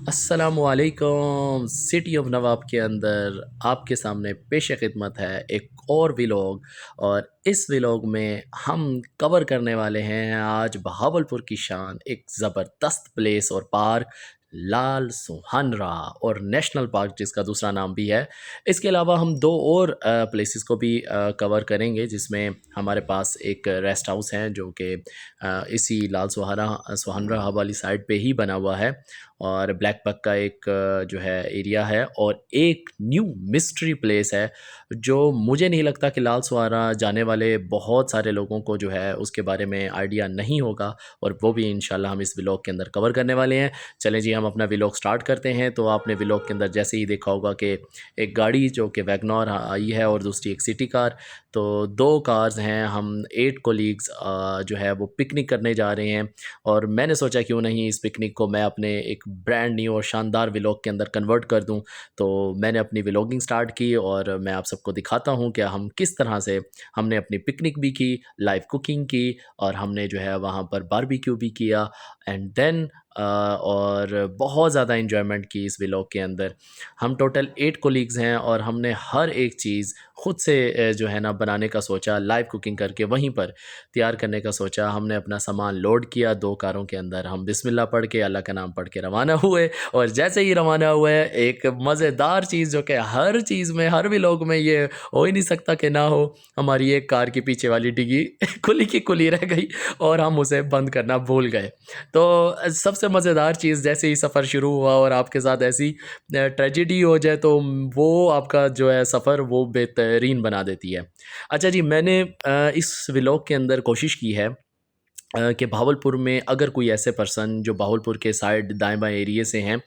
अस्सलामुअलैकुम। City of नवाब के अंदर आपके सामने पेश खिदमत है एक और व्लॉग। और इस व्लॉग में हम कवर करने वाले हैं आज बहावलपुर की शान एक ज़बरदस्त प्लेस और पार्क लाल सुहानरा और नेशनल पार्क जिसका दूसरा नाम भी है। इसके अलावा हम दो और प्लेसेस को भी कवर करेंगे जिसमें हमारे पास एक रेस्ट हाउस है जो कि इसी लाल सुहानरा वाली साइड पे ही बना हुआ है। और ब्लैक बक का एक जो है एरिया है और एक न्यू मिस्ट्री प्लेस है जो मुझे नहीं लगता कि लाल सुहारा जाने वाले बहुत सारे लोगों को जो है उसके बारे में आइडिया नहीं होगा। और वो भी इंशाल्लाह हम इस व्लॉग के अंदर कवर करने वाले हैं। चलें जी, हम अपना व्लॉग स्टार्ट करते हैं। तो आपने व्लॉग के अंदर जैसे ही देखा होगा कि एक गाड़ी जो कि वैगनर आई है और दूसरी एक सिटी कार। तो दो कार्स हैं। हम 8 कोलीग्स जो है वो पिकनिक करने जा रहे हैं। और मैंने सोचा क्यों नहीं इस पिकनिक को मैं अपने एक ब्रांड न्यू और शानदार व्लॉग के अंदर कन्वर्ट कर दूं। तो मैंने अपनी व्लॉगिंग स्टार्ट की और मैं आप सबको दिखाता हूं कि हम किस तरह से हमने अपनी पिकनिक भी की, लाइव कुकिंग की और हमने जो है वहाँ पर बारबेक्यू भी किया एंड देन और बहुत ज़्यादा इन्जॉयमेंट की इस व्लॉग के अंदर। हम टोटल 8 कोलीग्स हैं और हमने हर एक चीज़ खुद से जो है ना बनाने का सोचा, लाइव कुकिंग करके वहीं पर तैयार करने का सोचा। हमने अपना सामान लोड किया 2 कारों के अंदर। हम बिस्मिल्लाह पढ़ के, अल्लाह का नाम पढ़ के रवाना हुए। और जैसे ही रवाना हुए, एक मज़ेदार चीज़ जो कि हर चीज़ में, हर व्लॉग में ये हो ही नहीं सकता कि ना हो, हमारी एक कार की पीछे वाली डिग्गी खुली की खुली रह गई और हम उसे बंद करना भूल गए। तो सबसे मज़ेदार चीज़, जैसे ही सफ़र शुरू हुआ और आपके साथ ऐसी ट्रेजेडी हो जाए तो वो आपका जो है सफ़र वो बेहतरीन बना देती है। अच्छा जी, मैंने इस व्लॉग के अंदर कोशिश की है कि भावलपुर में अगर कोई ऐसे पर्सन जो भावलपुर के साइड दाएँ-बाएँ एरिये से हैं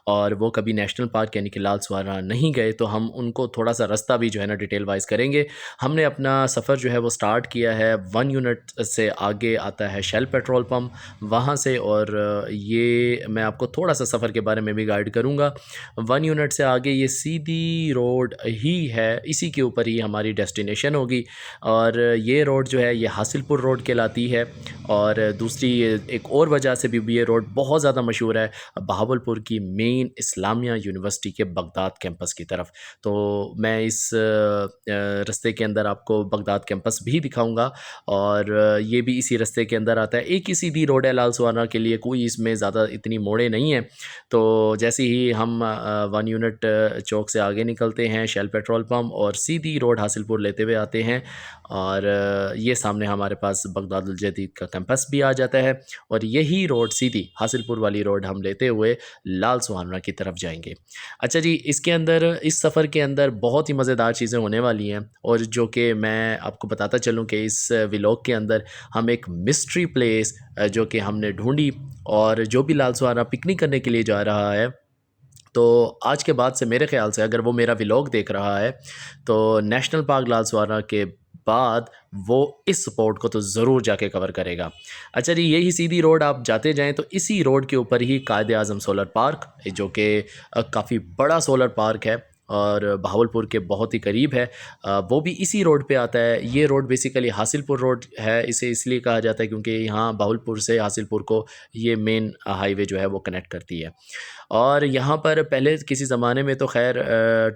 और वो कभी नेशनल पार्क यानी कि लाल सुहारा नहीं गए, तो हम उनको थोड़ा-सा रास्ता भी जो है ना डिटेल वाइज़ करेंगे। हमने अपना सफ़र जो है वो स्टार्ट किया है 1 यूनिट से आगे आता है शेल पेट्रोल पंप, वहाँ से। और ये मैं आपको थोड़ा-सा सफ़र के बारे में भी गाइड करूँगा। 1 यूनिट से आगे ये सीधी रोड ही है, इसी के ऊपर ही हमारी डेस्टिनेशन होगी। और ये रोड जो है ये हासिलपुर रोड कहलाती है। और दूसरी एक और वजह से भी ये रोड बहुत ज़्यादा मशहूर है, बहावलपुर की मेन इस्लामिया यूनिवर्सिटी के बगदाद कैंपस की तरफ। तो मैं इस रास्ते के अंदर आपको बगदाद कैंपस भी दिखाऊंगा और ये भी इसी रास्ते के अंदर आता है। एक ही सीधी रोड है लाल सुहाना के लिए, कोई इसमें ज़्यादा इतनी मोड़ें नहीं हैं। तो जैसे ही हम 1 यूनिट चौक से आगे निकलते हैं, शेल पेट्रोल पम्प और सीधी रोड हासिलपुर लेते हुए आते हैं। और ये सामने हमारे पास बगदादुल जदीद का कैंपस भी आ जाता है। और यही रोड सीधी हासिलपुर वाली रोड हम लेते हुए लाल सुहाना की तरफ जाएंगे। अच्छा जी, इसके अंदर, इस सफ़र के अंदर बहुत ही मज़ेदार चीज़ें होने वाली हैं और जो कि मैं आपको बताता चलूँ कि इस व्लॉग के अंदर हम एक मिस्ट्री प्लेस जो कि हमने ढूंढी। और जो भी लाल सुहाना पिकनिक करने के लिए जा रहा है, तो आज के बाद से मेरे ख़्याल से अगर वो मेरा व्लॉग देख रहा है तो नेशनल पार्क लाल सुहाना के बाद वो इस स्पॉट को तो ज़रूर जाके कवर करेगा। अच्छा जी, यही सीधी रोड आप जाते जाएँ तो इसी रोड के ऊपर ही कायद-ए-आज़म सोलर पार्क, जो कि काफ़ी बड़ा सोलर पार्क है और बहावलपुर के बहुत ही करीब है। वो भी इसी रोड पे आता है। ये रोड बेसिकली हासिलपुर रोड है, इसे इसलिए कहा जाता है क्योंकि यहाँ बहावलपुर से हासिलपुर को ये मेन हाईवे जो है वो कनेक्ट करती है। और यहाँ पर पहले किसी ज़माने में तो ख़ैर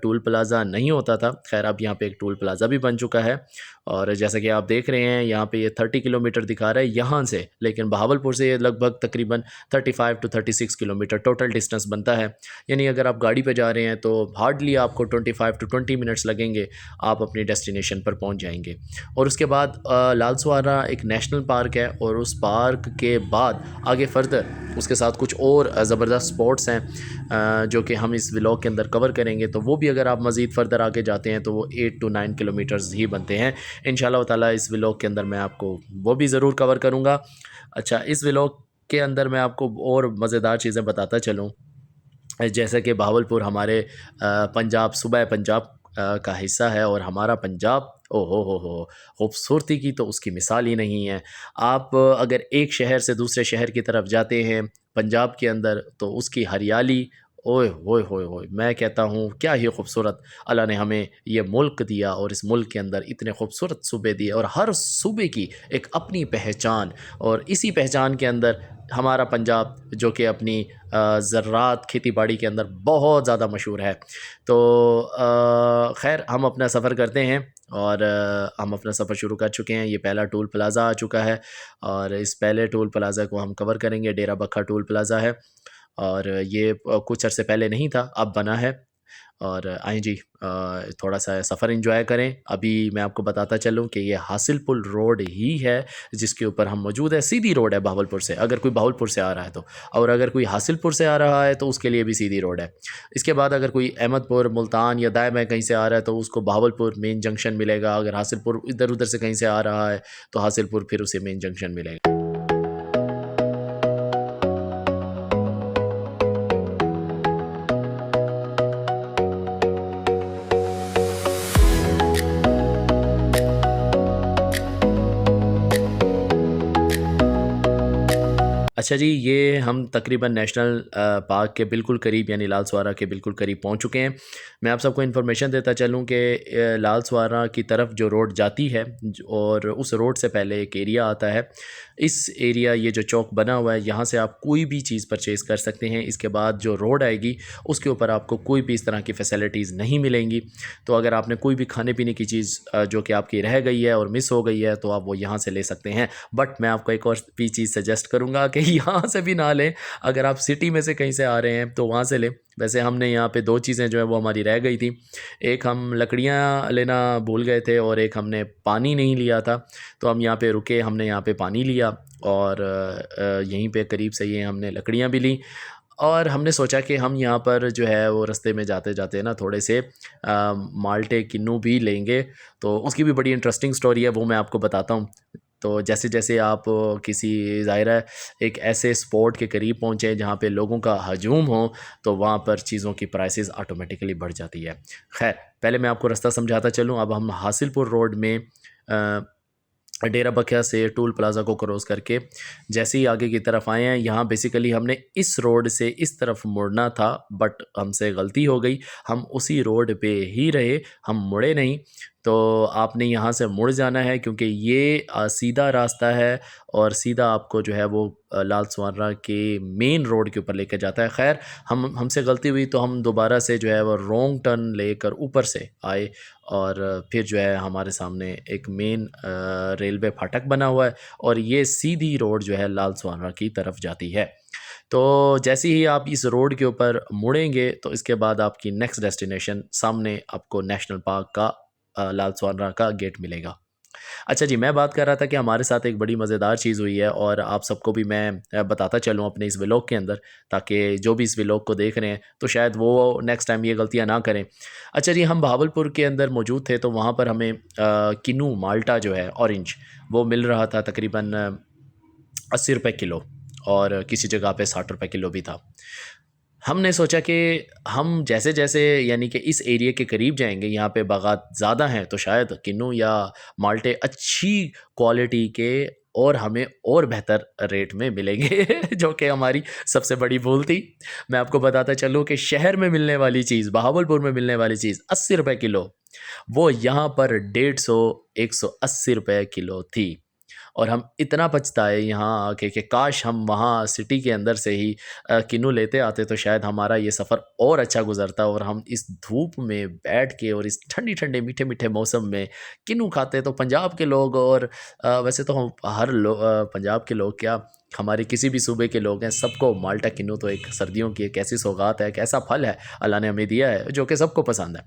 टोल प्लाज़ा नहीं होता था। ख़ैर अब यहाँ पे एक टोल प्लाज़ा भी बन चुका है। और जैसा कि आप देख रहे हैं यहाँ पे ये 30 किलोमीटर दिखा रहा है यहाँ से, लेकिन बहावलपुर से ये लगभग तकरीबन 35 टू 36 किलोमीटर टोटल डिस्टेंस बनता है। यानी अगर आप गाड़ी पे जा रहे हैं तो हार्डली आपको 25 टू 20 मिनट्स लगेंगे, आप अपनी डेस्टिनेशन पर पहुँच जाएंगे। और उसके बाद लाल सुहाना एक नेशनल पार्क है और उस पार्क के बाद आगे फर्दर उसके साथ कुछ और ज़बरदस्त स्पॉट्स हैं जो कि हम इस व्लॉग के अंदर कवर करेंगे। तो वो भी अगर आप मज़ीद फर्दर आगे जाते हैं तो वो 8 टू 9 किलोमीटर्स ही बनते हैं। इंशाल्लाह ताला इस व्लॉग के अंदर मैं आपको वो भी ज़रूर कवर करूँगा। अच्छा, इस व्लॉग के अंदर मैं आपको और मज़ेदार चीज़ें बताता चलूँ, जैसे कि बहावलपुर हमारे पंजाब, सूबा पंजाब का हिस्सा है। और हमारा पंजाब, ओ हो, खूबसूरती की तो उसकी मिसाल ही नहीं है। आप अगर एक शहर से दूसरे शहर की तरफ जाते हैं पंजाब के अंदर तो उसकी हरियाली ओए होए होए होए! मैं कहता हूँ क्या ही खूबसूरत अल्लाह ने हमें ये मुल्क दिया और इस मुल्क के अंदर इतने खूबसूरत सूबे दिए और हर सूबे की एक अपनी पहचान, और इसी पहचान के अंदर हमारा पंजाब जो कि अपनी ज़राअत खेती-बाड़ी के अंदर बहुत ज़्यादा मशहूर है। तो ख़ैर हम अपना सफ़र करते हैं और हम अपना सफ़र शुरू कर चुके हैं। ये पहला टोल प्लाज़ा आ चुका है और इस पहले टोल प्लाज़ा को हम कवर करेंगे। डेरा बक्खा टोल प्लाज़ा है और ये कुछ अरसे पहले नहीं था, अब बना है। और आएँ जी, थोड़ा-सा सफ़र एन्जॉय करें। अभी मैं आपको बताता चलूँ कि ये हासिलपुल रोड ही है जिसके ऊपर हम मौजूद हैं। सीधी रोड है बहावलपुर से, अगर कोई बहावलपुर से आ रहा है तो। और अगर कोई हासिलपुर से आ रहा है तो उसके लिए भी सीधी रोड है। इसके बाद अगर कोई अहमदपुर, मुल्तान या दाएँ-बाएँ कहीं से आ रहा है तो उसको बहावलपुर मेन जंक्शन मिलेगा। अगर हासिलपुर इधर-उधर से कहीं से आ रहा है तो हासिलपुर फिर उसे मेन जंक्शन मिलेगा। अच्छा जी, ये हम तकरीबन नेशनल पार्क के बिल्कुल करीब यानी लाल सवारा के बिल्कुल करीब पहुंच चुके हैं। मैं आप सबको इन्फॉर्मेशन देता चलूं कि लाल सवारा की तरफ जो रोड जाती है और उस रोड से पहले एक एरिया आता है। इस एरिया, ये जो चौक बना हुआ है, यहाँ से आप कोई भी चीज़ परचेज़ कर सकते हैं। इसके बाद जो रोड आएगी उसके ऊपर आपको कोई भी इस तरह की फ़ैसिलिटीज़ नहीं मिलेंगी। तो अगर आपने कोई भी खाने पीने की चीज़ जो कि आपकी रह गई है और मिस हो गई है तो आप वो यहाँ से ले सकते हैं। बट मैं आपको एक और भी चीज़ सजेस्ट करूँगा कि यहाँ से भी ना लें। अगर आप सिटी में से कहीं से आ रहे हैं तो वहाँ से लें। वैसे हमने यहाँ पे 2 चीज़ें जो है वो हमारी रह गई थी। एक हम लकड़ियाँ लेना भूल गए थे और एक हमने पानी नहीं लिया था। तो हम यहाँ पे रुके, हमने यहाँ पे पानी लिया और यहीं पे करीब से ये हमने लकड़ियाँ भी लीं। और हमने सोचा कि हम यहाँ पर जो है वो रास्ते में जाते-जाते ना थोड़े से माल्टे किन्नू भी लेंगे। तो उसकी भी बड़ी इंटरेस्टिंग स्टोरी है, वो मैं आपको बताता हूँ। तो जैसे-जैसे आप किसी ज़ाहिर है एक ऐसे स्पॉट के करीब पहुँचे जहाँ पे लोगों का हजूम हो, तो वहाँ पर चीज़ों की प्राइसेस ऑटोमेटिकली बढ़ जाती है। ख़ैर, पहले मैं आपको रास्ता समझाता चलूँ। अब हम हासिलपुर रोड में अ, डेरा बख्या से टोल प्लाज़ा को क्रॉस करके जैसे ही आगे की तरफ आए हैं, यहाँ बेसिकली हमने इस रोड से इस तरफ मुड़ना था, बट हमसे गलती हो गई। हम उसी रोड पे ही रहे, हम मुड़े नहीं। तो आपने यहाँ से मुड़ जाना है क्योंकि ये सीधा रास्ता है और सीधा आपको जो है वो लाल सुअर्रा के मेन रोड के ऊपर लेकर जाता है। ख़ैर, हमसे गलती हुई तो हम दोबारा से जो है वो रॉन्ग टर्न लेकर ऊपर से आए और फिर जो है हमारे सामने एक मेन रेलवे फाटक बना हुआ है और ये सीधी रोड जो है लाल सुअर्रा की तरफ जाती है। तो जैसे ही आप इस रोड के ऊपर मुड़ेंगे तो इसके बाद आपकी नेक्स्ट डेस्टिनेशन सामने आपको नेशनल पार्क का लाल सुअर्रा का गेट मिलेगा। अच्छा जी, मैं बात कर रहा था कि हमारे साथ एक बड़ी मज़ेदार चीज़ हुई है और आप सबको भी मैं बताता चलूँ अपने इस व्लॉग के अंदर, ताकि जो भी इस व्लॉग को देख रहे हैं तो शायद वो नेक्स्ट टाइम ये गलतियाँ ना करें। अच्छा जी, हम बहावलपुर के अंदर मौजूद थे तो वहाँ पर हमें किन्नू माल्टा जो है ऑरेंज, वो मिल रहा था तकरीबन 80 रुपए किलो और किसी जगह पे 60 रुपए किलो भी था। हमने सोचा कि हम जैसे-जैसे यानी कि इस एरिया के करीब जाएँगे, यहाँ पे बागात ज़्यादा हैं, तो शायद किन्नू या माल्टे अच्छी क्वालिटी के और हमें और बेहतर रेट में मिलेंगे जो कि हमारी सबसे बड़ी भूल थी। मैं आपको बताता चलूँ कि शहर में मिलने वाली चीज़, बहावलपुर में मिलने वाली चीज़ 80 रुपए किलो, वो यहाँ पर 150 180 रुपए किलो थी। और हम इतना पछताए यहाँ आके कि काश हम वहाँ सिटी के अंदर से ही किन्नू लेते आते तो शायद हमारा ये सफ़र और अच्छा गुज़रता और हम इस धूप में बैठ के और इस ठंडी-ठंडे, मीठे-मीठे मौसम में किन्नू खाते। तो पंजाब के लोग और वैसे तो हम पंजाब के लोग क्या, हमारे किसी भी सूबे के लोग हैं, सबको माल्टा किन्नू तो एक सर्दियों की एक ऐसी सौगात है, एक ऐसा फल है अल्लाह ने हमें दिया है जो कि सबको पसंद है।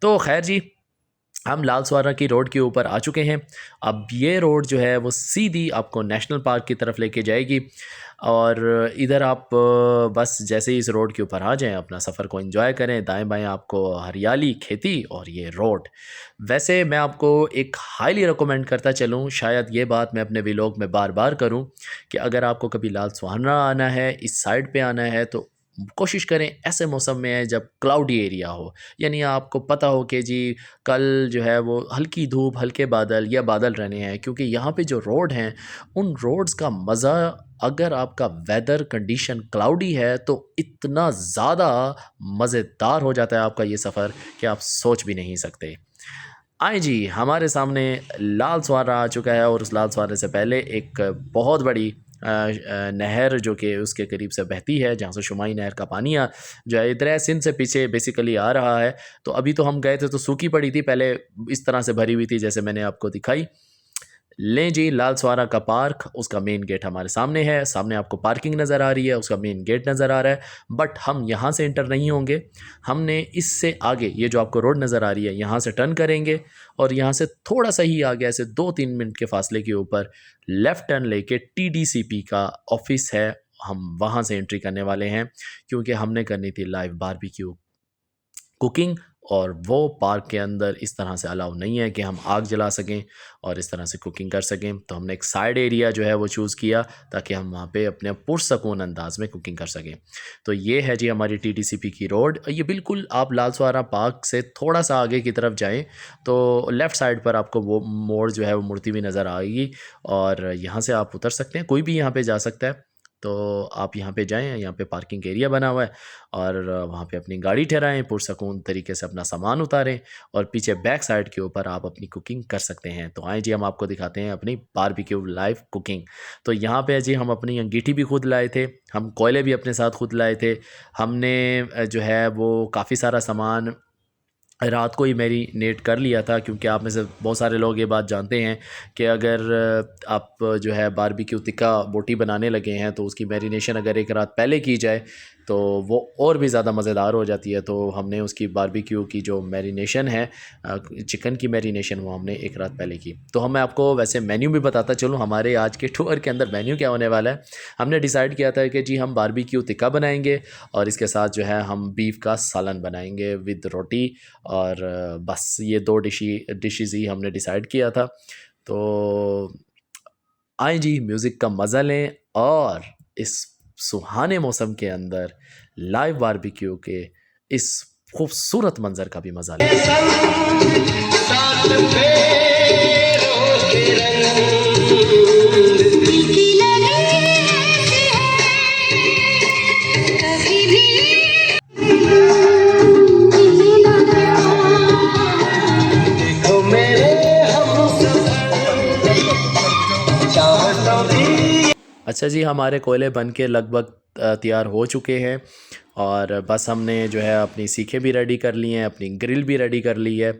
तो खैर जी, हम लाल सवारा की रोड के ऊपर आ चुके हैं। अब ये रोड जो है वो सीधी आपको नेशनल पार्क की तरफ लेके जाएगी और इधर आप बस जैसे ही इस रोड के ऊपर आ जाएँ, अपना सफ़र को एंजॉय करें। दाएँ-बाएँ आपको हरियाली, खेती और ये रोड। वैसे मैं आपको एक हाईली रिकमेंड करता चलूँ, शायद ये बात मैं अपने व्लॉग में बार-बार करूँ कि अगर आपको कभी लाल सुहाना आना है, इस साइड पे आना है तो कोशिश करें ऐसे मौसम में है जब क्लाउडी एरिया हो, यानी आपको पता हो कि जी कल जो है वो हल्की धूप, हल्के बादल या बादल रहने हैं, क्योंकि यहाँ पे जो रोड हैं, उन रोड्स का मज़ा, अगर आपका वेदर कंडीशन क्लाउडी है तो इतना ज़्यादा मज़ेदार हो जाता है आपका ये सफ़र कि आप सोच भी नहीं सकते। आए जी, हमारे सामने लाल स्वारा आ चुका है और उस लाल स्वारे से पहले एक बहुत बड़ी नहर जो कि उसके करीब से बहती है, जहाँ से शुमाई नहर का पानी जो है इधर सिंध से पीछे बेसिकली आ रहा है। तो अभी तो हम गए थे तो सूखी पड़ी थी, पहले इस तरह से भरी हुई थी जैसे मैंने आपको दिखाई। लें जी, लाल स्वारा का पार्क, उसका मेन गेट हमारे सामने है। सामने आपको पार्किंग नज़र आ रही है, उसका मेन गेट नज़र आ रहा है। बट हम यहाँ से इंटर नहीं होंगे, हमने इससे आगे ये जो आपको रोड नज़र आ रही है यहाँ से टर्न करेंगे और यहाँ से थोड़ा सा ही आगे, ऐसे 2-3 मिनट के फासले के ऊपर लेफ़्ट टर्न लेके टीडीसीपी का ऑफिस है, हम वहाँ से एंट्री करने वाले हैं, क्योंकि हमने करनी थी लाइव बारबेक्यू कुकिंग। और वो पार्क के अंदर इस तरह से अलाउ नहीं है कि हम आग जला सकें और इस तरह से कुकिंग कर सकें। तो हमने एक साइड एरिया जो है वो चूज़ किया ताकि हम वहाँ पे अपने पुरसकून अंदाज में कुकिंग कर सकें। तो ये है जी हमारी टीटीसीपी की रोड। ये बिल्कुल आप लालसवारा पार्क से थोड़ा सा आगे की तरफ जाएं तो लेफ़्ट साइड पर आपको वो मोड़ जो है वो मुड़ती हुई नज़र आएगी और यहाँ से आप उतर सकते हैं, कोई भी यहाँ पे जा सकता है। तो आप यहाँ पे जाएँ, यहाँ पे पार्किंग एरिया बना हुआ है और वहाँ पे अपनी गाड़ी ठहराएँ, पुरसकून तरीके से अपना सामान उतारें और पीछे बैक साइड के ऊपर आप अपनी कुकिंग कर सकते हैं। तो आएँ जी, हम आपको दिखाते हैं अपनी बारबेक्यू लाइव कुकिंग। तो यहाँ पे जी हम अपनी अंगीठी भी खुद लाए थे, हम कोयले भी अपने साथ खुद लाए थे। हमने जो है वो काफ़ी सारा सामान रात को ही मैरिनेट कर लिया था, क्योंकि आप में से बहुत सारे लोग ये बात जानते हैं कि अगर आप जो है बारबेक्यू तिक्का बोटी बनाने लगे हैं तो उसकी मैरिनेशन अगर एक रात पहले की जाए तो वो और भी ज़्यादा मज़ेदार हो जाती है। तो हमने उसकी बारबेक्यू की जो मैरिनेशन है, चिकन की मैरिनेशन, वो हमने एक रात पहले की। तो मैं आपको वैसे मेन्यू भी बताता चलूँ, हमारे आज के टूर के अंदर मेन्यू क्या होने वाला है। हमने डिसाइड किया था कि जी हम बारबेक्यू तिक्का बनाएंगे और इसके साथ जो है हम बीफ का सालन बनाएंगे विद रोटी, और बस ये 2 डिशेज़ ही हमने डिसाइड किया था। तो आएँ जी, म्यूज़िक का मज़ा लें और इस सुहाने मौसम के अंदर लाइव बारबेक्यू के इस खूबसूरत मंज़र का भी मज़ा लें। अच्छा जी, हमारे कोयले बन के लगभग तैयार हो चुके हैं और बस हमने जो है अपनी सीखें भी रेडी कर ली हैं, अपनी ग्रिल भी रेडी कर ली है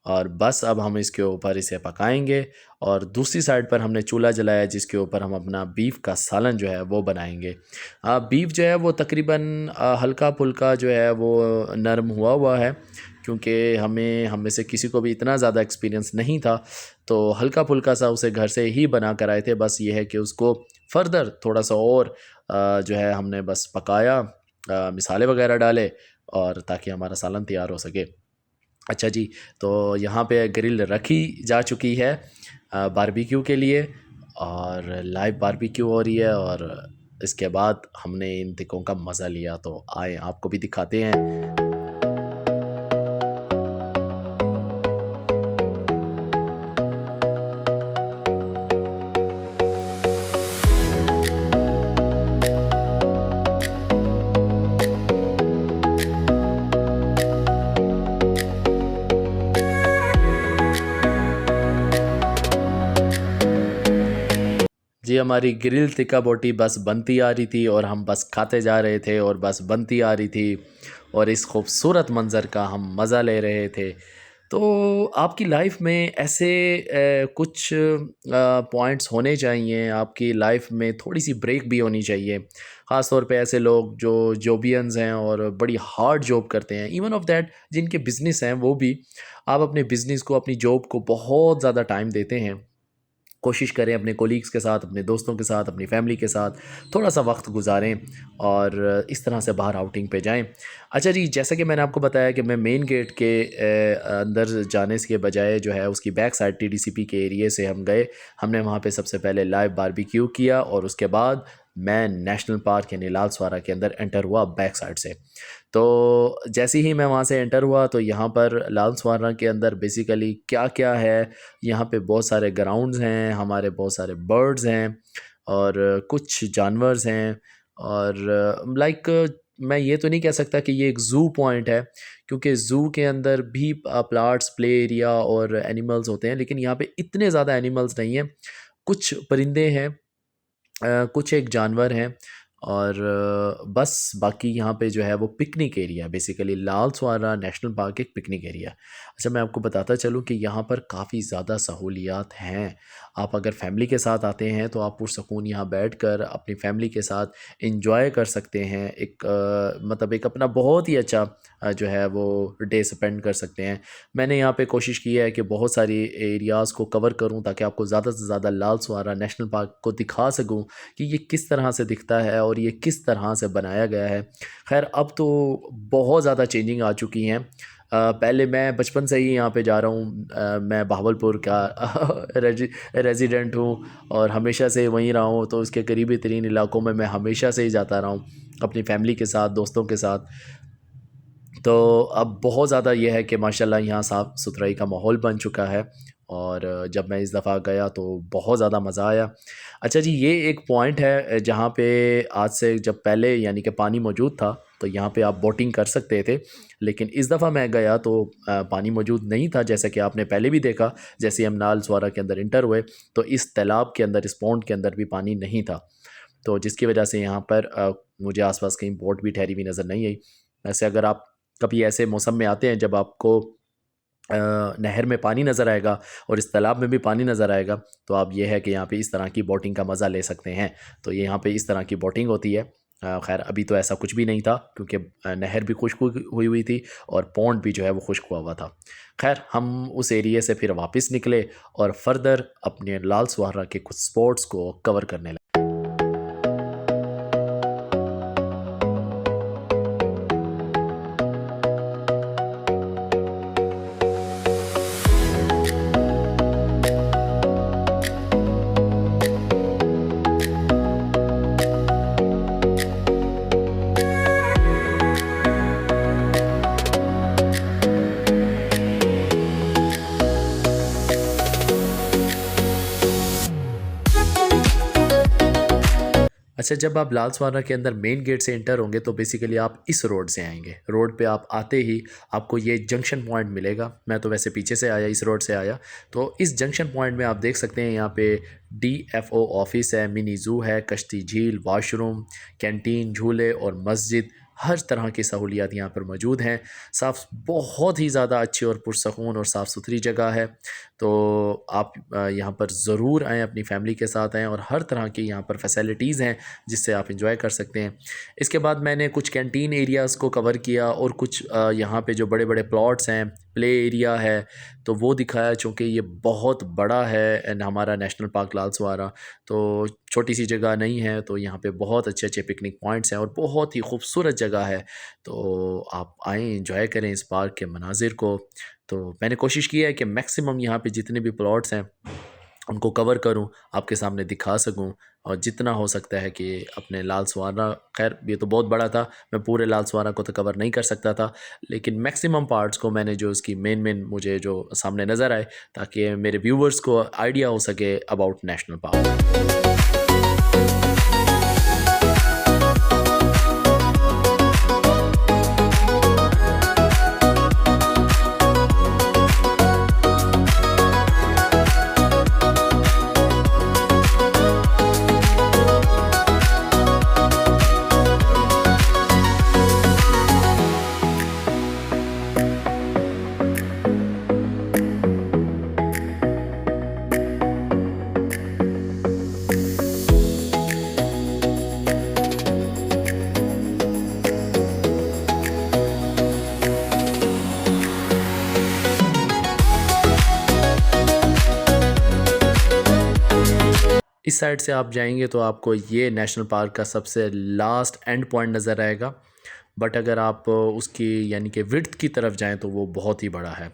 और बस अब हम इसके ऊपर इसे पकाएंगे। और दूसरी साइड पर हमने चूल्हा जलाया जिसके ऊपर हम अपना बीफ का सालन जो है वो बनाएंगे। बीफ जो है वो तकरीबन हल्का फुल्का जो है वो नरम हुआ हुआ है, क्योंकि हम में से किसी को भी इतना ज़्यादा एक्सपीरियंस नहीं था, तो हल्का फुल्का सा उसे घर से ही बना कर आए थे। बस ये है कि उसको फर्दर थोड़ा सा और जो है हमने बस पकाया, मिसाले वगैरह डाले और ताकि हमारा सालन तैयार हो सके। अच्छा जी, तो यहाँ पे ग्रिल रखी जा चुकी है बारबेक्यू के लिए और लाइव बारबेक्यू हो रही है और इसके बाद हमने इन तिक्कों का मज़ा लिया। तो आए आपको भी दिखाते हैं। जी, हमारी ग्रिल तिक्का बोटी बस बनती आ रही थी और हम बस खाते जा रहे थे और बस बनती आ रही थी और इस खूबसूरत मंज़र का हम मज़ा ले रहे थे। तो आपकी लाइफ में ऐसे कुछ पॉइंट्स होने चाहिए, आपकी लाइफ में थोड़ी-सी ब्रेक भी होनी चाहिए। ख़ास तौर पे ऐसे लोग जो जॉबियंस हैं और बड़ी हार्ड जॉब करते हैं, इवन ऑफ दैट जिनके बिज़नेस हैं वो भी, आप अपने बिज़नेस को, अपनी जॉब को बहुत ज़्यादा टाइम देते हैं। कोशिश करें अपने कोलीग्स के साथ, अपने दोस्तों के साथ, अपनी फैमिली के साथ थोड़ा-सा वक्त गुज़ारें और इस तरह से बाहर आउटिंग पे जाएँ। अच्छा जी, जैसा कि मैंने आपको बताया कि मैं मेन गेट के अंदर जाने के बजाय जो है उसकी बैक साइड टीडीसीपी के एरिया से हम गए। हमने वहाँ पे सबसे पहले लाइव बारबेक्यू किया और उसके बाद मैं नेशनल पार्क यानी लाल स्वारा के अंदर एंटर हुआ बैक साइड से। तो जैसे ही मैं वहाँ से एंटर हुआ तो यहाँ पर लाल स्वारा के अंदर बेसिकली क्या क्या है, यहाँ पे बहुत सारे ग्राउंड्स हैं, हमारे बहुत सारे बर्ड्स हैं और कुछ जानवर्स हैं और लाइक मैं ये तो नहीं कह सकता कि ये एक ज़ू पॉइंट है, क्योंकि ज़ू के अंदर भी प्लाट्स, प्ले एरिया और एनिमल्स होते हैं, लेकिन यहाँ पे इतने ज़्यादा एनिमल्स नहीं हैं। कुछ परिंदे हैं, कुछ एक जानवर हैं और बस बाकी यहाँ पे जो है वो पिकनिक एरिया, बेसिकली लाल स्वारा नेशनल पार्क एक पिकनिक एरिया। अच्छा, मैं आपको बताता चलूँ कि यहाँ पर काफ़ी ज़्यादा सहूलियात हैं। आप अगर फैमिली के साथ आते हैं तो आप पुरसकून यहाँ बैठकर अपनी फैमिली के साथ एंजॉय कर सकते हैं। एक मतलब एक अपना बहुत ही अच्छा जो है वो डे स्पेंड कर सकते हैं। मैंने यहाँ पे कोशिश की है कि बहुत सारी एरियाज़ को कवर करूँ ताकि आपको ज़्यादा से ज़्यादा लाल स्वारा नेशनल पार्क को दिखा सकूँ कि ये किस तरह से दिखता है और ये किस तरह से बनाया गया है। खैर अब तो बहुत ज़्यादा चेंजिंग आ चुकी हैं। पहले मैं बचपन से ही यहाँ पे जा रहा हूँ, मैं बहावलपुर का रेजिडेंट हूँ और हमेशा से वहीं रहा हूँ, तो उसके करीबी तरीन इलाकों में मैं हमेशा से ही जाता रहा हूँ अपनी फैमिली के साथ, दोस्तों के साथ। तो अब बहुत ज़्यादा ये है कि माशाल्लाह यहाँ साफ़ सुथराई का माहौल बन चुका है और जब मैं इस दफ़ा गया तो बहुत ज़्यादा मज़ा आया। अच्छा जी, ये एक पॉइंट है जहाँ पे आज से जब पहले यानी कि पानी मौजूद था तो यहाँ पे आप बोटिंग कर सकते थे, लेकिन इस दफ़ा मैं गया तो पानी मौजूद नहीं था, जैसा कि आपने पहले भी देखा। जैसे हम नाल स्वारा के अंदर इंटर हुए तो इस तालाब के अंदर, इस पॉन्ड के अंदर भी पानी नहीं था, तो जिसकी वजह से यहाँ पर मुझे आसपास कहीं बोट भी ठहरी हुई नज़र नहीं आई। वैसे अगर आप कभी ऐसे मौसम में आते हैं जब आपको नहर में पानी नज़र आएगा और इस तालाब में भी पानी नज़र आएगा, तो आप ये है कि यहाँ पे इस तरह की बोटिंग का मज़ा ले सकते हैं। तो ये यहाँ पे इस तरह की बोटिंग होती है। खैर अभी तो ऐसा कुछ भी नहीं था क्योंकि नहर भी खुश्क हुई हुई थी और पॉन्ड भी जो है वो खुश्क हुआ हुआ था। खैर हम उस एरिए से फिर वापस निकले और फर्दर अपने लाल स्वारा के कुछ स्पॉट्स को कवर करने लगे। अच्छा, जब आप लाल स्वाना के अंदर मेन गेट से एंटर होंगे तो बेसिकली आप इस रोड से आएंगे। रोड पे आप आते ही आपको ये जंक्शन पॉइंट मिलेगा। मैं तो वैसे पीछे से आया, इस रोड से आया, तो इस जंक्शन पॉइंट में आप देख सकते हैं यहाँ पे DFO ऑफिस है, मिनी ज़ू है, कश्ती झील, वॉशरूम, कैंटीन, झूले और मस्जिद, हर तरह की सहूलियात यहाँ पर मौजूद हैं। बहुत ही ज़्यादा अच्छी और पुरसकून और साफ़ सुथरी जगह है। तो आप यहाँ पर ज़रूर आएँ, अपनी फैमिली के साथ आएँ और हर तरह की यहाँ पर फैसिलिटीज़ हैं जिससे आप इंजॉय कर सकते हैं। इसके बाद मैंने कुछ कैंटीन एरियाज़ को कवर किया और कुछ यहाँ पे जो बड़े बड़े प्लॉट्स हैं, प्ले एरिया है, तो वो दिखाया। चूँकि ये बहुत बड़ा है एंड हमारा नेशनल पार्क लाल स्वारा तो छोटी सी जगह नहीं है, तो यहाँ पे बहुत अच्छे अच्छे पिकनिक पॉइंट्स हैं और बहुत ही खूबसूरत जगह है। तो आप आएँ, इंजॉय करें इस पार्क के मनाजिर को। तो मैंने कोशिश की है कि मैक्सिमम यहाँ पे जितने भी प्लॉट्स हैं उनको कवर करूं, आपके सामने दिखा सकूं और जितना हो सकता है कि अपने लाल स्वारा, खैर ये तो बहुत बड़ा था, मैं पूरे लाल स्वारा को तो कवर नहीं कर सकता था, लेकिन मैक्सिमम पार्ट्स को मैंने जो उसकी मेन मुझे जो सामने नज़र आए ताकि मेरे व्यूवर्स को आइडिया हो सके अबाउट नेशनल पार्क। इस साइड से आप जाएंगे तो आपको ये नेशनल पार्क का सबसे लास्ट एंड पॉइंट नज़र आएगा। बट अगर आप उसकी यानी कि विड्थ की तरफ जाएँ तो वो बहुत ही बड़ा है।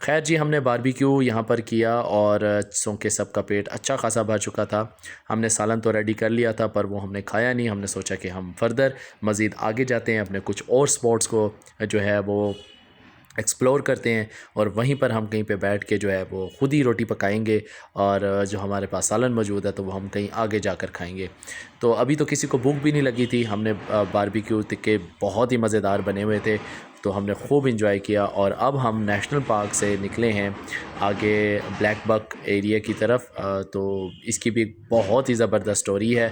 ख़ैर जी, हमने बारबेक्यू यहाँ पर किया और चूँकि के सबका पेट अच्छा खासा भर चुका था। हमने सालन तो रेडी कर लिया था पर वो हमने खाया नहीं। हमने सोचा कि हम फ़र्दर मज़ीद आगे जाते हैं, अपने कुछ और स्पॉट्स को जो है वो एक्सप्लोर करते हैं और वहीं पर हम कहीं पे बैठ के जो है वो ख़ुद ही रोटी पकाएंगे और जो हमारे पास सालन मौजूद है तो वो हम कहीं आगे जाकर खाएंगे। तो अभी तो किसी को भूख भी नहीं लगी थी। हमने बारबेक्यू के बहुत ही मज़ेदार बने हुए थे, तो हमने खूब इंजॉय किया और अब हम नेशनल पार्क से निकले हैं आगे ब्लैक बक एरिया की तरफ। तो इसकी भी एक बहुत ही ज़बरदस्त स्टोरी है,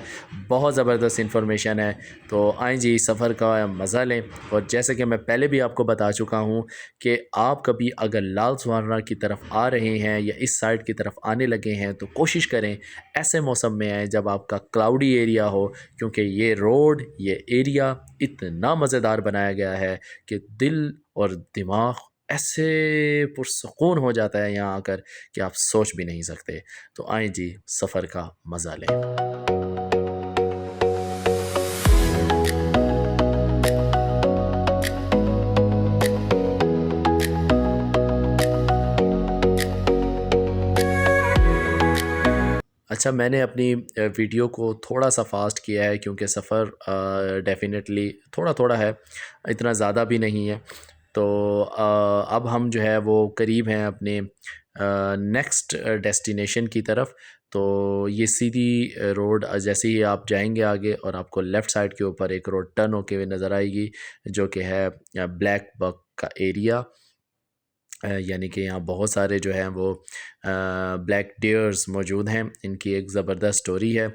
बहुत ज़बरदस्त इन्फॉर्मेशन है। तो आएँ जी, सफ़र का मज़ा लें। और जैसे कि मैं पहले भी आपको बता चुका हूँ कि आप कभी अगर लाल सुहाना की तरफ आ रहे हैं या इस साइड की तरफ आने लगे हैं तो कोशिश करें ऐसे मौसम में आएँ जब आपका क्लाउडी एरिया हो, क्योंकि ये रोड, ये एरिया इतना मज़ेदार बनाया गया है कि दिल और दिमाग ऐसे पुरसुकून हो जाता है यहाँ आकर कि आप सोच भी नहीं सकते। तो आएँ जी, सफ़र का मज़ा लें। अच्छा, मैंने अपनी वीडियो को थोड़ा-सा फ़ास्ट किया है क्योंकि सफ़र डेफ़िनेटली थोड़ा-थोड़ा है, इतना ज़्यादा भी नहीं है। तो अब हम जो है वो करीब हैं अपने नेक्स्ट डेस्टिनेशन की तरफ। तो ये सीधी रोड जैसे ही आप जाएँगे आगे और आपको लेफ़्ट साइड के ऊपर एक रोड टर्न होके हुए नज़र आएगी, जो कि है ब्लैक बक का एरिया। यानी कि यहाँ बहुत सारे जो हैं वो ब्लैक डियर्स मौजूद हैं। इनकी एक ज़बरदस्त स्टोरी है।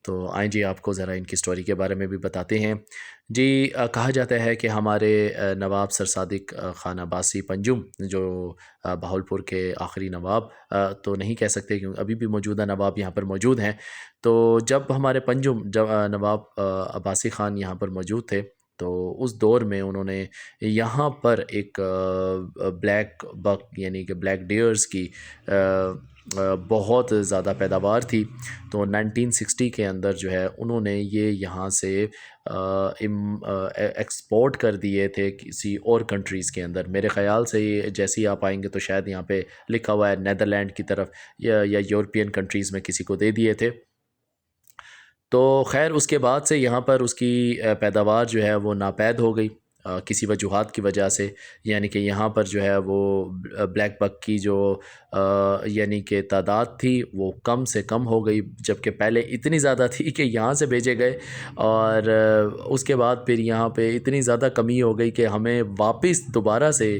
तो आएँ जी, आपको ज़रा इनकी स्टोरी के बारे में भी बताते हैं। जी, कहा जाता है कि हमारे नवाब सर सादिक ख़ान अब्बासी पंजुम, जो बहावलपुर के आखिरी नवाब तो नहीं कह सकते क्योंकि अभी भी मौजूदा नवाब यहाँ पर मौजूद हैं। तो जब हमारे पंजुम जब नवाब अब्बासी ख़ान यहाँ पर मौजूद थे, तो उस दौर में उन्होंने यहाँ पर एक ब्लैक बक यानी कि ब्लैक डियर्स की बहुत ज़्यादा पैदावार थी। तो 1960 के अंदर जो है उन्होंने ये यहाँ से एक्सपोर्ट कर दिए थे किसी और कंट्रीज़ के अंदर। मेरे ख़्याल से ये जैसे ही आप आएंगे तो शायद यहाँ पे लिखा हुआ है नेदरलैंड की तरफ या यूरोपियन कंट्रीज़ में किसी को दे दिए थे। तो ख़ैर उसके बाद से यहाँ पर उसकी पैदावार जो है वो नापैद हो गई किसी वजूहात की वजह से। यानी कि यहाँ पर जो है वो ब्लैक बक की जो यानी कि तादाद थी वो कम से कम हो गई, जबकि पहले इतनी ज़्यादा थी कि यहाँ से भेजे गए और उसके बाद फिर यहाँ पे इतनी ज़्यादा कमी हो गई कि हमें वापस दोबारा से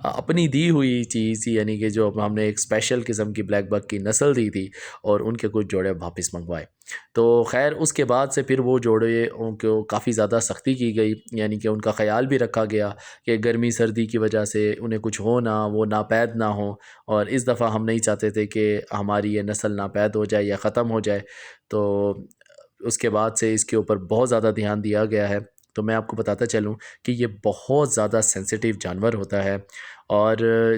अपनी दी हुई चीज़ यानी कि जो हमने एक स्पेशल किस्म की ब्लैक बक की नस्ल दी थी और उनके कुछ जोड़े वापस मंगवाए। तो ख़ैर उसके बाद से फिर वो जोड़े को काफ़ी ज़्यादा सख्ती की गई, यानी कि उनका ख़्याल भी रखा गया कि गर्मी सर्दी की वजह से उन्हें कुछ हो ना, वो नापैद ना हो। और इस दफ़ा हम नहीं चाहते थे कि हमारी ये नस्ल नापैद हो जाए या ख़त्म हो जाए। तो उसके बाद से इसके ऊपर बहुत ज़्यादा ध्यान दिया गया है। तो मैं आपको बताता चलूँ कि ये बहुत ज़्यादा सेंसिटिव जानवर होता है और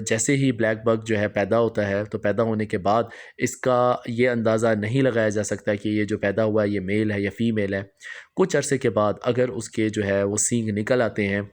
जैसे ही ब्लैक बक जो है पैदा होता है तो पैदा होने के बाद इसका ये अंदाज़ा नहीं लगाया जा सकता कि ये जो पैदा हुआ है ये मेल है या फ़ीमेल है। कुछ अरसे के बाद अगर उसके जो है वो सींग निकल आते हैं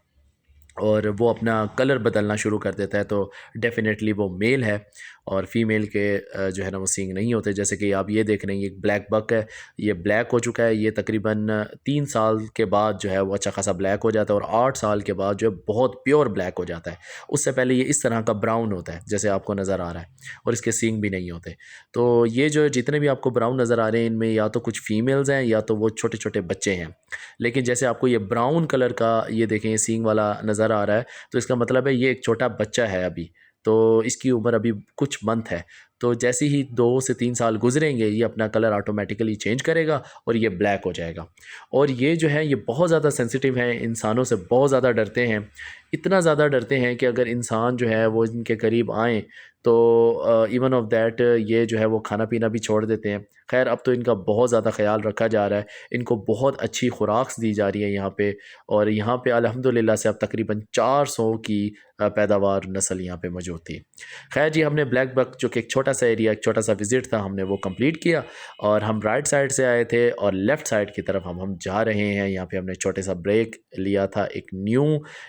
और वो अपना कलर बदलना शुरू कर देता है तो डेफ़िनेटली वो मेल है और फ़ीमेल के जो है ना वो सींग नहीं होते। जैसे कि आप ये देख रहे हैं, ये एक ब्लैक बक है, ये ब्लैक हो चुका है। ये तकरीबन 3 साल के बाद जो है वो अच्छा खासा ब्लैक हो जाता है और 8 साल के बाद जो है बहुत प्योर ब्लैक हो जाता है। उससे पहले ये इस तरह का ब्राउन होता है जैसे आपको नज़र आ रहा है और इसके सींग भी नहीं होते। तो ये जो जितने भी आपको ब्राउन नज़र आ रहे हैं इनमें या तो कुछ फ़ीमेल्स हैं या तो वो छोटे-छोटे बच्चे हैं। लेकिन जैसे आपको ये ब्राउन कलर का ये देखें ये सींग वाला नज़र आ रहा है तो इसका मतलब है ये एक छोटा बच्चा है अभी। तो इसकी उम्र अभी कुछ मंथ है। तो जैसे ही 2 से 3 साल गुज़रेंगे ये अपना कलर ऑटोमेटिकली चेंज करेगा और ये ब्लैक हो जाएगा। और ये जो है ये बहुत ज़्यादा सेंसिटिव हैं, इंसानों से बहुत ज़्यादा डरते हैं। इतना ज़्यादा डरते हैं कि अगर इंसान जो है वो इनके करीब आएँ तो इवन ऑफ दैट ये जो है वो खाना-पीना भी छोड़ देते हैं। ख़ैर अब तो इनका बहुत ज़्यादा ख़्याल रखा जा रहा है। इनको बहुत अच्छी खुराक दी जा रही है यहाँ पे और यहाँ पे अल्हम्दुलिल्लाह से अब तकरीबन 400 की पैदावार नस्ल यहाँ पे मौजूद थी। ख़ैर जी, हमने ब्लैक बक जो कि एक छोटा छोटा सा एरिया, एक छोटा सा विज़िट था, हमने वो कंप्लीट किया और हम राइट साइड से आए थे और लेफ़्ट साइड की तरफ हम जा रहे हैं। यहाँ पे हमने छोटे सा ब्रेक लिया था, एक न्यू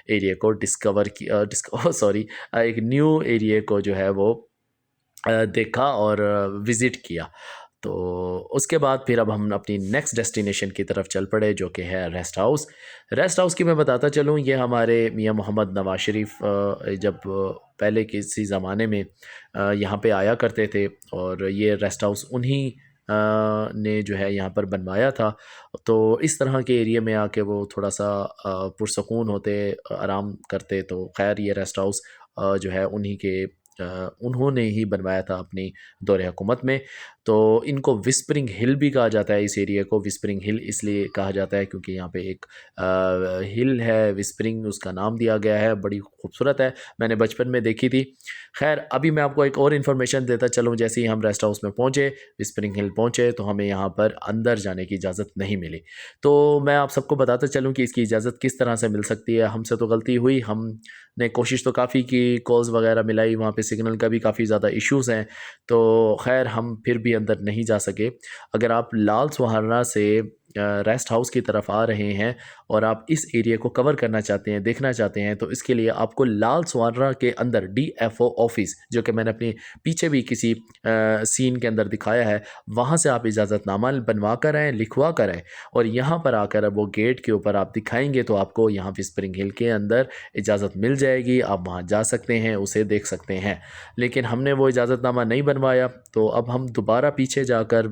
एरिया को डिस्कवर किया, सॉरी, एक न्यू एरिया को जो है वो देखा और विज़िट किया। तो उसके बाद फिर अब हम अपनी नेक्स्ट डेस्टिनेशन की तरफ चल पड़े, जो कि है रेस्ट हाउस। रेस्ट हाउस की मैं बताता चलूँ, ये हमारे मियाँ मोहम्मद नवाज शरीफ जब पहले किसी ज़माने में यहाँ पे आया करते थे और ये रेस्ट हाउस उन्हीं ने जो है यहाँ पर बनवाया था। तो इस तरह के एरिया में आके वो थोड़ा सा पुरसकून होते, आराम करते। तो खैर ये रेस्ट हाउस जो है उन्हीं के उन्होंने ही बनवाया था अपनी दौरे हुकूमत में। तो इनको विस्परिंग हिल भी कहा जाता है, इस एरिया को विस्परिंग हिल इसलिए कहा जाता है क्योंकि यहाँ पे एक हिल है विस्परिंग, उसका नाम दिया गया है। बड़ी खूबसूरत है, मैंने बचपन में देखी थी। खैर अभी मैं आपको एक और इन्फॉर्मेशन देता चलूँ। जैसे ही हम रेस्ट हाउस में पहुँचे, विस्परिंग हिल पहुँचे, तो हमें यहाँ पर अंदर जाने की इजाज़त नहीं मिली। तो मैं आप सबको बताता चलूँ कि इसकी इजाज़त किस तरह से मिल सकती है। हमसे तो गलती हुई, हमने कोशिश तो काफ़ी की, कॉल्स वगैरह मिलाई, वहाँ पे सिग्नल का भी काफ़ी ज़्यादा इश्यूज़ हैं। तो खैर हम फिर भी अंदर नहीं जा सके। अगर आप लाल सुहाना से रेस्ट हाउस की तरफ आ रहे हैं और आप इस एरिया को कवर करना चाहते हैं, देखना चाहते हैं, तो इसके लिए आपको लाल सुहाना के अंदर DFO ऑफिस, जो कि मैंने अपने पीछे भी किसी सीन के अंदर दिखाया है, वहाँ से आप इजाज़तनामा बनवा कर आएँ, लिखवा कर आएँ और यहाँ पर आकर अब वो गेट के ऊपर आप दिखाएंगे तो आपको यहाँ विस्परिंग हिल के अंदर इजाज़त मिल जाएगी। आप वहाँ जा सकते हैं, उसे देख सकते हैं। लेकिन हमने वो इजाज़तनामा नहीं बनवाया, तो अब हम दोबारा पीछे जाकर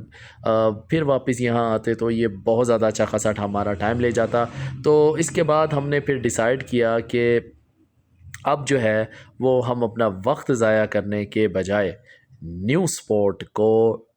फिर वापस यहाँ आते तो ये बहुत ज़्यादा अच्छा खासा हमारा टाइम ले जाता। तो इसके बाद हमने फिर डिसाइड किया कि अब जो है वो हम अपना वक्त ज़ाया करने के बजाय न्यू स्पॉट को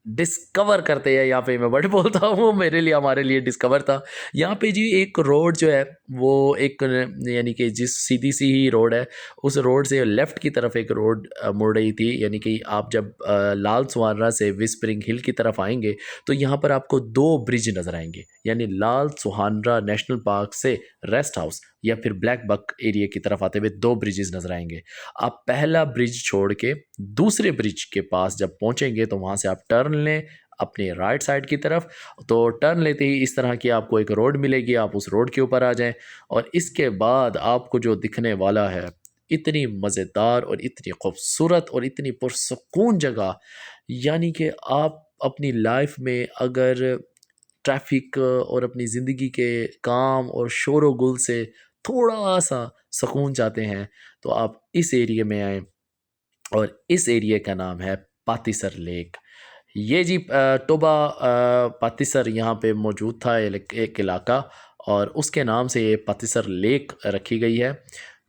डिस्कवर करते हैं। यहाँ पे मैं वर्ड बोलता हूँ, मेरे लिए, हमारे लिए डिस्कवर था। यहाँ पे जी एक रोड जो है वो एक, यानी कि जिस सीधी सी ही रोड है, उस रोड से लेफ़्ट की तरफ एक रोड मुड़ रही थी। यानी कि आप जब लाल सुहाना से विस्परिंग हिल की तरफ आएंगे तो यहाँ पर आपको 2 ब्रिज नज़र आएंगे। यानी लाल सुहाना नेशनल पार्क से रेस्ट हाउस या फिर ब्लैक बक एरिया की तरफ आते हुए 2 ब्रिजेस नज़र आएंगे। आप पहला ब्रिज छोड़ के दूसरे ब्रिज के पास जब पहुँचेंगे तो वहाँ से आप टर्न लें अपने राइट साइड की तरफ। तो टर्न लेते ही इस तरह की आपको एक रोड मिलेगी, आप उस रोड के ऊपर आ जाएं और इसके बाद आपको जो दिखने वाला है, इतनी मज़ेदार और इतनी खूबसूरत और इतनी पुरसुकून जगह। यानी कि आप अपनी लाइफ में अगर ट्रैफिक और अपनी ज़िंदगी के काम और शोर व गुल से थोड़ा सा सुकून चाहते हैं तो आप इस एरिया में आएँ और इस एरिया का नाम है पातीसर लेक। ये जी टोबा पातीसर यहाँ पे मौजूद था, एक इलाका, और उसके नाम से ये पातीसर लेक रखी गई है।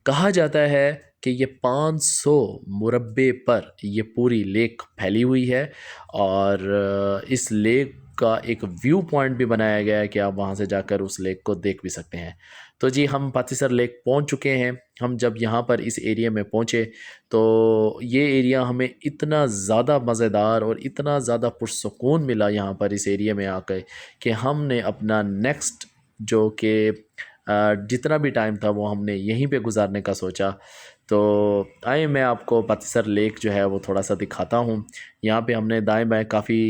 कहा जाता है कि ये 500 मुरब्बे पर ये पूरी लेक फैली हुई है और इस लेक का एक व्यू पॉइंट भी बनाया गया है कि आप वहाँ से जाकर उस लेक को देख भी सकते हैं। तो जी हम पातीसर लेक पहुँच चुके हैं। हम जब यहाँ पर इस एरिया में पहुँचे तो ये एरिया हमें इतना ज़्यादा मज़ेदार और इतना ज़्यादा पुरसुकून मिला यहाँ पर इस एरिया में आकर कि हमने अपना नेक्स्ट जो कि जितना भी टाइम था वो हमने यहीं पे गुजारने का सोचा। तो आइए मैं आपको पातीसर लेक जो है वो थोड़ा सा दिखाता हूँ। यहाँ पे हमने दाएं बाएं काफ़ी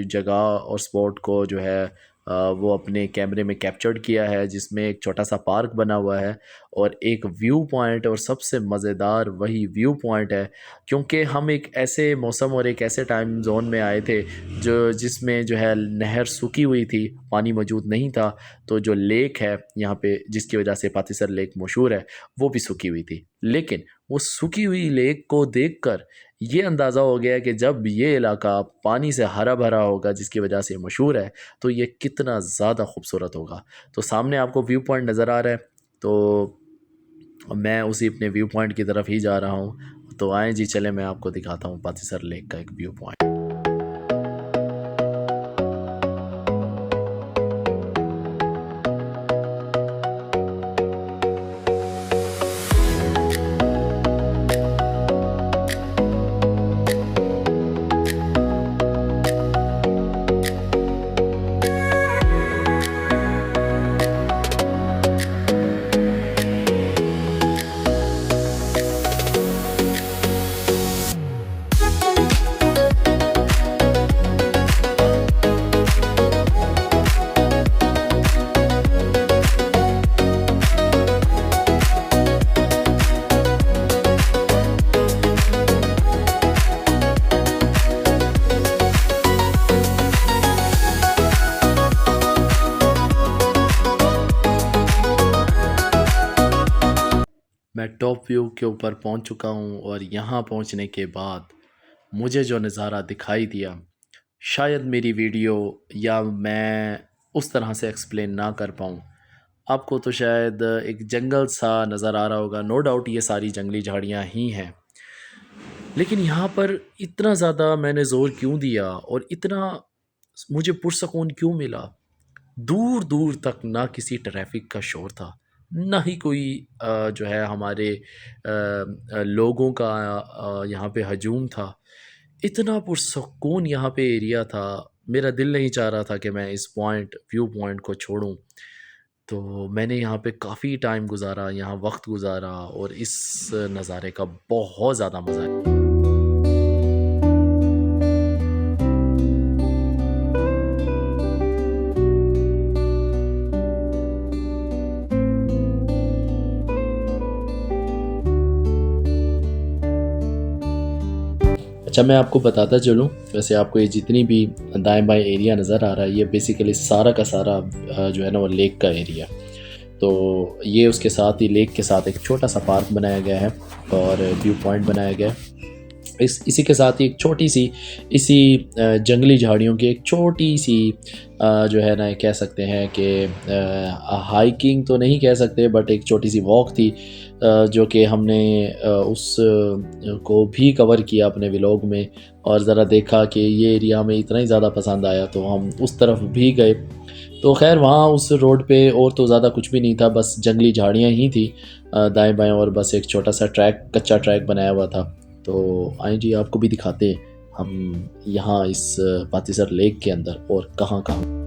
जगह और स्पॉट को जो है वो अपने कैमरे में कैप्चर्ड किया है, जिसमें एक छोटा सा पार्क बना हुआ है और एक व्यू पॉइंट, और सबसे मज़ेदार वही व्यू पॉइंट है क्योंकि हम एक ऐसे मौसम और एक ऐसे टाइम जोन में आए थे जो जिसमें जो है नहर सूखी हुई थी, पानी मौजूद नहीं था। तो जो लेक है यहाँ पे, जिसकी वजह से पातीसर लेक मशहूर है, वो भी सूखी हुई थी। लेकिन वो सूखी हुई लेक को देखकर ये अंदाज़ा हो गया कि जब ये इलाका पानी से हरा भरा होगा, जिसकी वजह से मशहूर है, तो ये कितना ज़्यादा खूबसूरत होगा। तो सामने आपको व्यू पॉइंट नज़र आ रहा है, तो मैं उसी अपने व्यू पॉइंट की तरफ ही जा रहा हूँ। तो आएँ जी, चले मैं आपको दिखाता हूँ पातीसर लेक का एक व्यू पॉइंट। टॉप व्यू के ऊपर पहुंच चुका हूं और यहां पहुंचने के बाद मुझे जो नज़ारा दिखाई दिया, शायद मेरी वीडियो या मैं उस तरह से एक्सप्लेन ना कर पाऊँ। आपको तो शायद एक जंगल सा नज़र आ रहा होगा, नो डाउट ये सारी जंगली झाड़ियाँ ही हैं। लेकिन यहाँ पर इतना ज़्यादा मैंने ज़ोर क्यों दिया और इतना मुझे पुरसकून क्यों मिला? दूर-दूर तक ना किसी ट्रैफ़िक का शोर था, ना ही कोई जो है हमारे लोगों का यहाँ पे हजूम था। इतना पुरसकून यहाँ पे एरिया था, मेरा दिल नहीं चाह रहा था कि मैं इस व्यू पॉइंट को छोड़ूँ। तो मैंने यहाँ पे काफ़ी टाइम गुज़ारा, यहाँ वक़्त गुज़ारा और इस नज़ारे का बहुत ज़्यादा मज़ा आया। अच्छा, मैं आपको बताता चलूँ, वैसे आपको ये जितनी भी दाएँ-बाएँ एरिया नज़र आ रहा है, ये बेसिकली सारा का सारा जो है ना वो लेक का एरिया। तो ये उसके साथ ही लेक के साथ एक छोटा-सा पार्क बनाया गया है और व्यू पॉइंट बनाया गया है। इसी के साथ ही एक छोटी-सी इसी जंगली झाड़ियों की एक छोटी-सी जो है ना कह सकते हैं कि हाइकिंग तो नहीं कह सकते, बट एक छोटी-सी वॉक थी जो कि हमने उस को भी कवर किया अपने व्लॉग में और ज़रा देखा कि ये एरिया हमें इतना ही ज़्यादा पसंद आया तो हम उस तरफ भी गए। तो ख़ैर वहाँ उस रोड पे और तो ज़्यादा कुछ भी नहीं था, बस जंगली झाड़ियाँ ही थी दाएँ-बाएँ और बस एक छोटा-सा ट्रैक, कच्चा ट्रैक बनाया हुआ था। तो आइए जी आपको भी दिखाते हैं हम यहाँ इस पातीसर लेक के अंदर और कहाँ-कहाँ।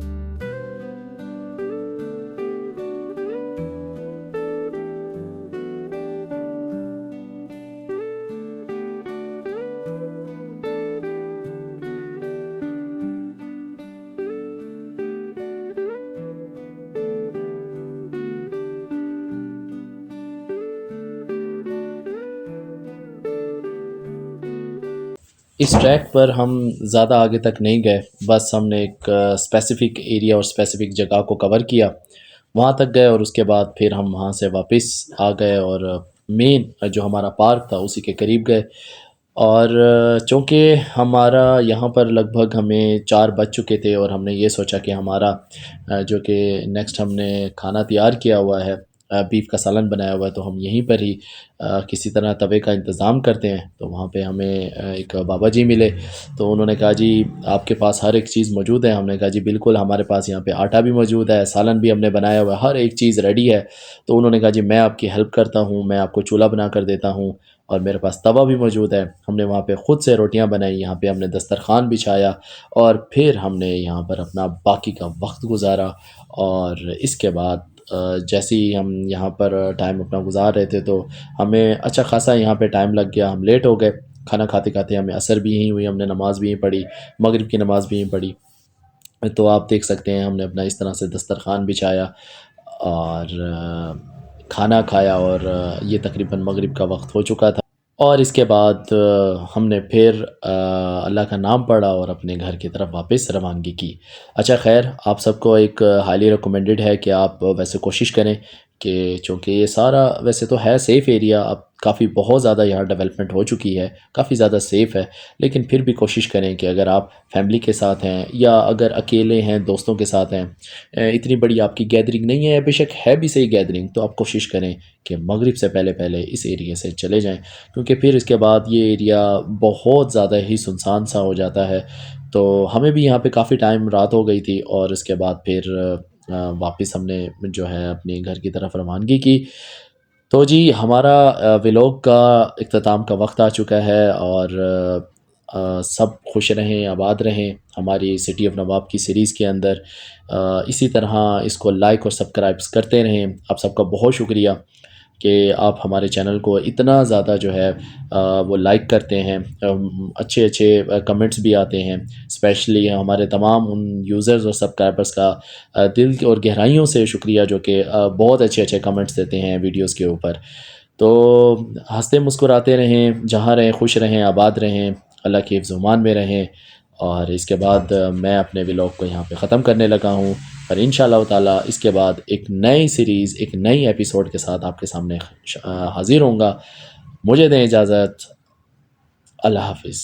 इस ट्रैक पर हम ज़्यादा आगे तक नहीं गए, बस हमने एक स्पेसिफ़िक एरिया और स्पेसिफ़िक जगह को कवर किया, वहाँ तक गए और उसके बाद फिर हम वहाँ से वापस आ गए और मेन जो हमारा पार्क था उसी के करीब गए। और चूँकि हमारा यहाँ पर लगभग हमें 4 बज चुके थे और हमने ये सोचा कि हमारा जो कि नेक्स्ट हमने खाना तैयार किया हुआ है, बीफ का सालन बनाया हुआ है, तो हम यहीं पर ही किसी तरह तवे का इंतज़ाम करते हैं। तो वहाँ पे हमें एक बाबा जी मिले, तो उन्होंने कहा जी आपके पास हर एक चीज़ मौजूद है? हमने कहा जी बिल्कुल, हमारे पास यहाँ पे आटा भी मौजूद है, सालन भी हमने बनाया हुआ है, हर एक चीज़ रेडी है। तो उन्होंने कहा जी मैं आपकी हेल्प करता हूँ, मैं आपको चूल्हा बना कर देता हूँ और मेरे पास तवा भी मौजूद है। हमने वहाँ पे ख़ुद से रोटियाँ बनाई, यहाँ पे हमने दस्तरख़्वान बिछाया और फिर हमने यहाँ पर अपना बाकी का वक्त गुज़ारा। और इसके बाद जैसे ही हम यहाँ पर टाइम अपना गुज़ार रहे थे तो हमें अच्छा ख़ासा यहाँ पे टाइम लग गया, हम लेट हो गए। खाना खाते-खाते हमें असर भी यहीं हुई, हमने नमाज़ भी यहीं पढ़ी, मगरिब की नमाज़ भी यहीं पढ़ी। तो आप देख सकते हैं हमने अपना इस तरह से दस्तरख़्वान बिछाया और खाना खाया और ये तकरीबन मगरिब का वक्त हो चुका था। और इसके बाद हमने फिर अल्लाह का नाम पढ़ा और अपने घर की तरफ वापस रवानगी की। अच्छा ख़ैर, आप सबको एक हाईली रिकमेंडेड है कि आप वैसे कोशिश करें कि चूँकि ये सारा वैसे तो है सेफ़ एरिया, अब काफ़ी बहुत ज़्यादा यहाँ डेवलपमेंट हो चुकी है, काफ़ी ज़्यादा सेफ़ है। लेकिन फिर भी कोशिश करें कि अगर आप फैमिली के साथ हैं या अगर अकेले हैं, दोस्तों के साथ हैं, इतनी बड़ी आपकी गैदरिंग नहीं है, बेशक है भी सही गैदरिंग, तो आप कोशिश करें कि मगरिब से पहले-पहले इस एरिया से चले जाएँ। क्योंकि फिर इसके बाद ये एरिया बहुत ज़्यादा ही सुनसान सा हो जाता है। तो हमें भी यहाँ पे काफ़ी टाइम रात हो गई थी और इसके बाद फिर वापस हमने जो है अपने घर की तरफ रवानगी की। तो जी हमारा व्लॉग का इख्तिताम का वक्त आ चुका है और सब खुश रहें, आबाद रहें हमारी सिटी ऑफ नवाब की सीरीज़ के अंदर। इसी तरह इसको लाइक और सब्सक्राइब्स करते रहें। आप सबका बहुत शुक्रिया कि आप हमारे चैनल को इतना ज़्यादा जो है वो लाइक करते हैं। अच्छे-अच्छे कमेंट्स भी आते हैं। स्पेशली हमारे तमाम उन यूज़र्स और सब्सक्राइबर्स का दिल और गहराइयों से शुक्रिया जो कि बहुत अच्छे-अच्छे कमेंट्स देते हैं वीडियोज़ के ऊपर। तो हँसते मुस्कुराते रहें, जहाँ रहें खुश रहें, आबाद रहें, अल्लाह के हिफ्ज़-ओ-मान में रहें। और इसके बाद मैं अपने व्लॉग को यहाँ पे ख़त्म करने लगा हूँ। और इंशाअल्लाह ताला इसके बाद एक नई सीरीज़, एक नई एपिसोड के साथ आपके सामने हाज़िर होऊँगा। मुझे दें इजाज़त। अल्लाह हाफ़िज़।